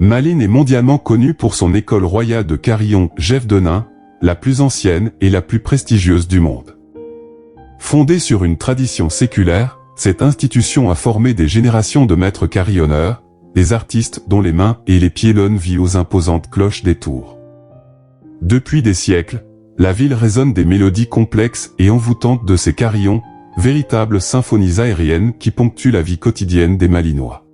Malines est mondialement connue pour son école royale de carillon Jef de Nain, la plus ancienne et la plus prestigieuse du monde. Fondée sur une tradition séculaire, cette institution a formé des générations de maîtres carillonneurs, des artistes dont les mains et les pieds donnent vie aux imposantes cloches des tours. Depuis des siècles, la ville résonne des mélodies complexes et envoûtantes de ces carillons, véritables symphonies aériennes qui ponctuent la vie quotidienne des Malinois.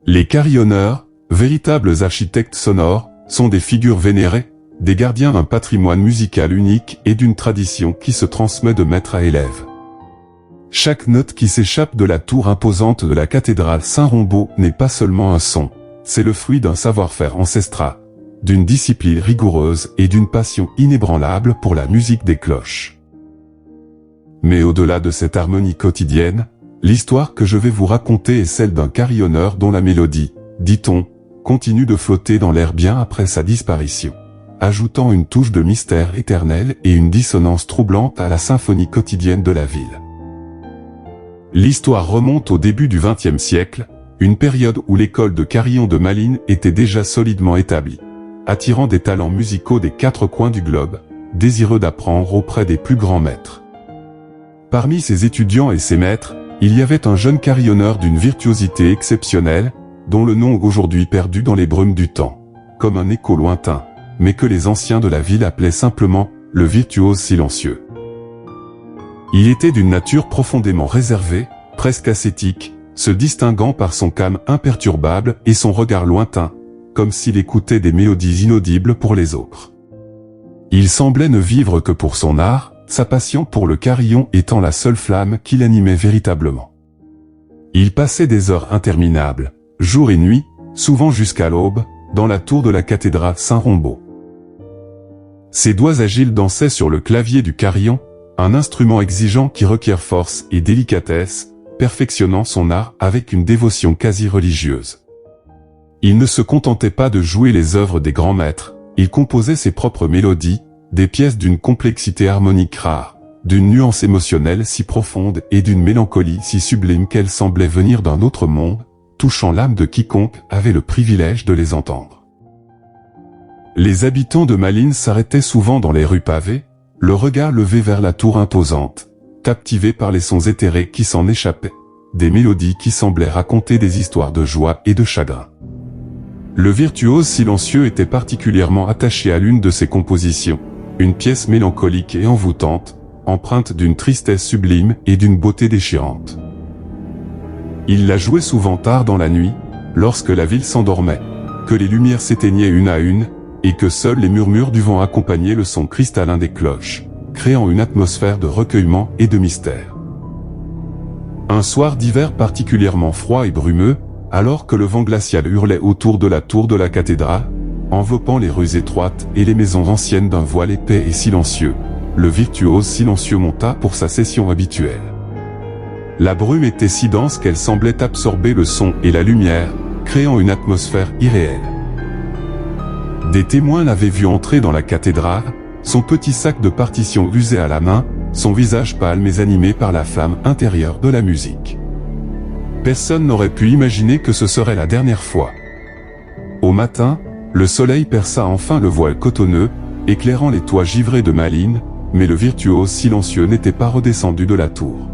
Les carillonneurs, véritables architectes sonores, sont des figures vénérées, des gardiens d'un patrimoine musical unique et d'une tradition qui se transmet de maître à élève. Chaque note qui s'échappe de la tour imposante de la cathédrale Saint-Rombaut n'est pas seulement un son, c'est le fruit d'un savoir-faire ancestral, d'une discipline rigoureuse et d'une passion inébranlable pour la musique des cloches. Mais au-delà de cette harmonie quotidienne, l'histoire que je vais vous raconter est celle d'un carillonneur dont la mélodie, dit-on, continue de flotter dans l'air bien après sa disparition, ajoutant une touche de mystère éternel et une dissonance troublante à la symphonie quotidienne de la ville. L'histoire remonte au début du XXe siècle, une période où l'école de carillon de Malines était déjà solidement établie, attirant des talents musicaux des quatre coins du globe, désireux d'apprendre auprès des plus grands maîtres. Parmi ses étudiants et ses maîtres, il y avait un jeune carillonneur d'une virtuosité exceptionnelle, dont le nom aujourd'hui perdu dans les brumes du temps, comme un écho lointain, mais que les anciens de la ville appelaient simplement le virtuose silencieux. Il était d'une nature profondément réservée, presque ascétique, se distinguant par son calme imperturbable et son regard lointain, comme s'il écoutait des mélodies inaudibles pour les autres. Il semblait ne vivre que pour son art, sa passion pour le carillon étant la seule flamme qui l'animait véritablement. Il passait des heures interminables, jour et nuit, souvent jusqu'à l'aube, dans la tour de la cathédrale Saint-Rombaut. Ses doigts agiles dansaient sur le clavier du carillon, un instrument exigeant qui requiert force et délicatesse, perfectionnant son art avec une dévotion quasi religieuse. Il ne se contentait pas de jouer les œuvres des grands maîtres, il composait ses propres mélodies, des pièces d'une complexité harmonique rare, d'une nuance émotionnelle si profonde et d'une mélancolie si sublime qu'elle semblait venir d'un autre monde, touchant l'âme de quiconque avait le privilège de les entendre. Les habitants de Malines s'arrêtaient souvent dans les rues pavées, le regard levé vers la tour imposante, captivés par les sons éthérés qui s'en échappaient, des mélodies qui semblaient raconter des histoires de joie et de chagrin. Le virtuose silencieux était particulièrement attaché à l'une de ses compositions, une pièce mélancolique et envoûtante, empreinte d'une tristesse sublime et d'une beauté déchirante. Il la jouait souvent tard dans la nuit, lorsque la ville s'endormait, que les lumières s'éteignaient une à une, et que seuls les murmures du vent accompagnaient le son cristallin des cloches, créant une atmosphère de recueillement et de mystère. Un soir d'hiver particulièrement froid et brumeux, alors que le vent glacial hurlait autour de la tour de la cathédrale, enveloppant les rues étroites et les maisons anciennes d'un voile épais et silencieux, le virtuose silencieux monta pour sa session habituelle. La brume était si dense qu'elle semblait absorber le son et la lumière, créant une atmosphère irréelle. Des témoins l'avaient vu entrer dans la cathédrale, son petit sac de partitions usé à la main, son visage pâle mais animé par la flamme intérieure de la musique. Personne n'aurait pu imaginer que ce serait la dernière fois. Au matin, le soleil perça enfin le voile cotonneux, éclairant les toits givrés de Malines, mais le virtuose silencieux n'était pas redescendu de la tour.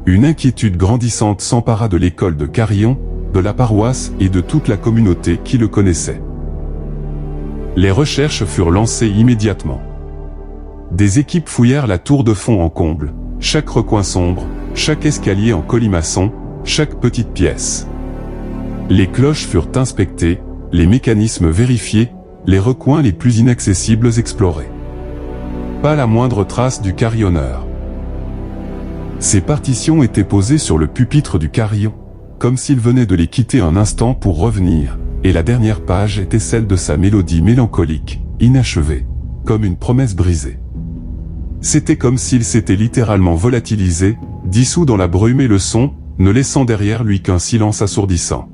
Une inquiétude grandissante s'empara de l'école de carillon, de la paroisse et de toute la communauté qui le connaissait. Les recherches furent lancées immédiatement. Des équipes fouillèrent la tour de fond en comble, chaque recoin sombre, chaque escalier en colimaçon, chaque petite pièce. Les cloches furent inspectées, les mécanismes vérifiés, les recoins les plus inaccessibles explorés. Pas la moindre trace du carillonneur. Ses partitions étaient posées sur le pupitre du carillon, comme s'il venait de les quitter un instant pour revenir, et la dernière page était celle de sa mélodie mélancolique, inachevée, comme une promesse brisée. C'était comme s'il s'était littéralement volatilisé, dissous dans la brume et le son, ne laissant derrière lui qu'un silence assourdissant.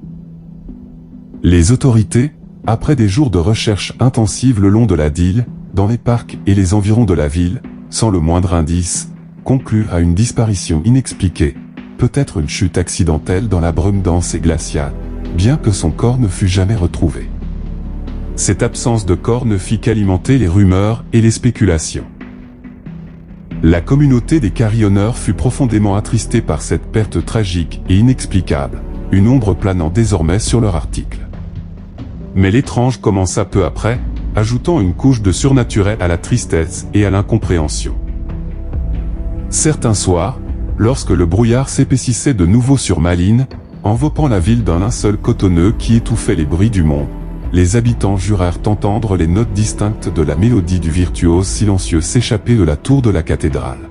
Les autorités, après des jours de recherche intensive le long de la Dyle, dans les parcs et les environs de la ville, sans le moindre indice, conclurent à une disparition inexpliquée, peut-être une chute accidentelle dans la brume dense et glaciale, bien que son corps ne fût jamais retrouvé. Cette absence de corps ne fit qu'alimenter les rumeurs et les spéculations. La communauté des carillonneurs fut profondément attristée par cette perte tragique et inexplicable, une ombre planant désormais sur leur article. Mais l'étrange commença peu après, ajoutant une couche de surnaturel à la tristesse et à l'incompréhension. Certains soirs, lorsque le brouillard s'épaississait de nouveau sur Malines, enveloppant la ville d'un linceul cotonneux qui étouffait les bruits du monde, les habitants jurèrent entendre les notes distinctes de la mélodie du virtuose silencieux s'échapper de la tour de la cathédrale.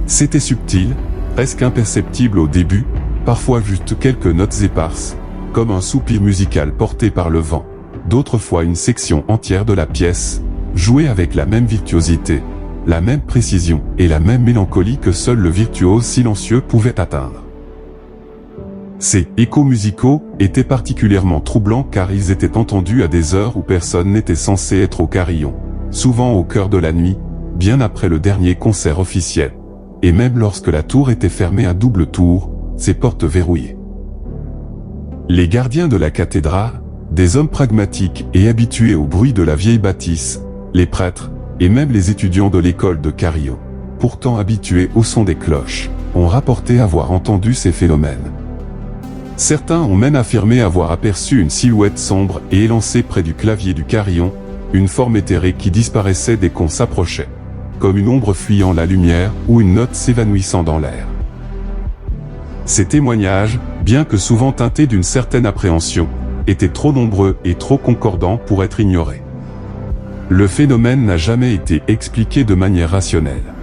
C'était subtil, presque imperceptible au début, parfois juste quelques notes éparses, comme un soupir musical porté par le vent, d'autres fois une section entière de la pièce, jouée avec la même virtuosité, la même précision et la même mélancolie que seul le virtuose silencieux pouvait atteindre. Ces échos musicaux étaient particulièrement troublants car ils étaient entendus à des heures où personne n'était censé être au carillon, souvent au cœur de la nuit, bien après le dernier concert officiel, et même lorsque la tour était fermée à double tour, ses portes verrouillées. Les gardiens de la cathédrale, des hommes pragmatiques et habitués au bruit de la vieille bâtisse, les prêtres, et même les étudiants de l'école de Carillon, pourtant habitués au son des cloches, ont rapporté avoir entendu ces phénomènes. Certains ont même affirmé avoir aperçu une silhouette sombre et élancée près du clavier du carillon, une forme éthérée qui disparaissait dès qu'on s'approchait, comme une ombre fuyant la lumière ou une note s'évanouissant dans l'air. Ces témoignages, bien que souvent teintés d'une certaine appréhension, étaient trop nombreux et trop concordants pour être ignorés. Le phénomène n'a jamais été expliqué de manière rationnelle.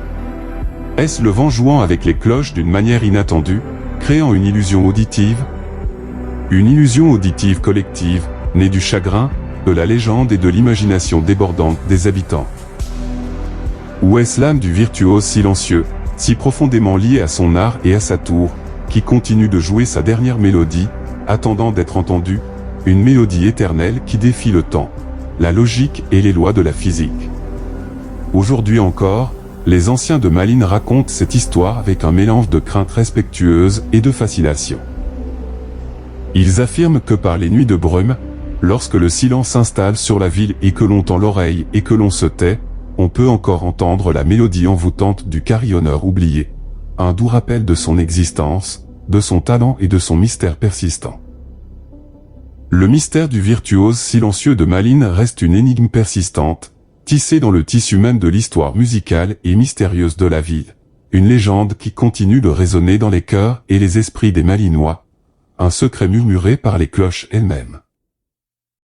Est-ce le vent jouant avec les cloches d'une manière inattendue, créant une illusion auditive? Une illusion auditive collective, née du chagrin, de la légende et de l'imagination débordante des habitants. Ou est-ce l'âme du virtuose silencieux, si profondément lié à son art et à sa tour, qui continue de jouer sa dernière mélodie, attendant d'être entendue, une mélodie éternelle qui défie le temps, la logique et les lois de la physique. Aujourd'hui encore, les anciens de Malines racontent cette histoire avec un mélange de crainte respectueuse et de fascination. Ils affirment que par les nuits de brume, lorsque le silence s'installe sur la ville et que l'on tend l'oreille et que l'on se tait, on peut encore entendre la mélodie envoûtante du carillonneur oublié, un doux rappel de son existence, de son talent et de son mystère persistant. Le mystère du virtuose silencieux de Malines reste une énigme persistante, tissée dans le tissu même de l'histoire musicale et mystérieuse de la ville, une légende qui continue de résonner dans les cœurs et les esprits des Malinois, un secret murmuré par les cloches elles-mêmes.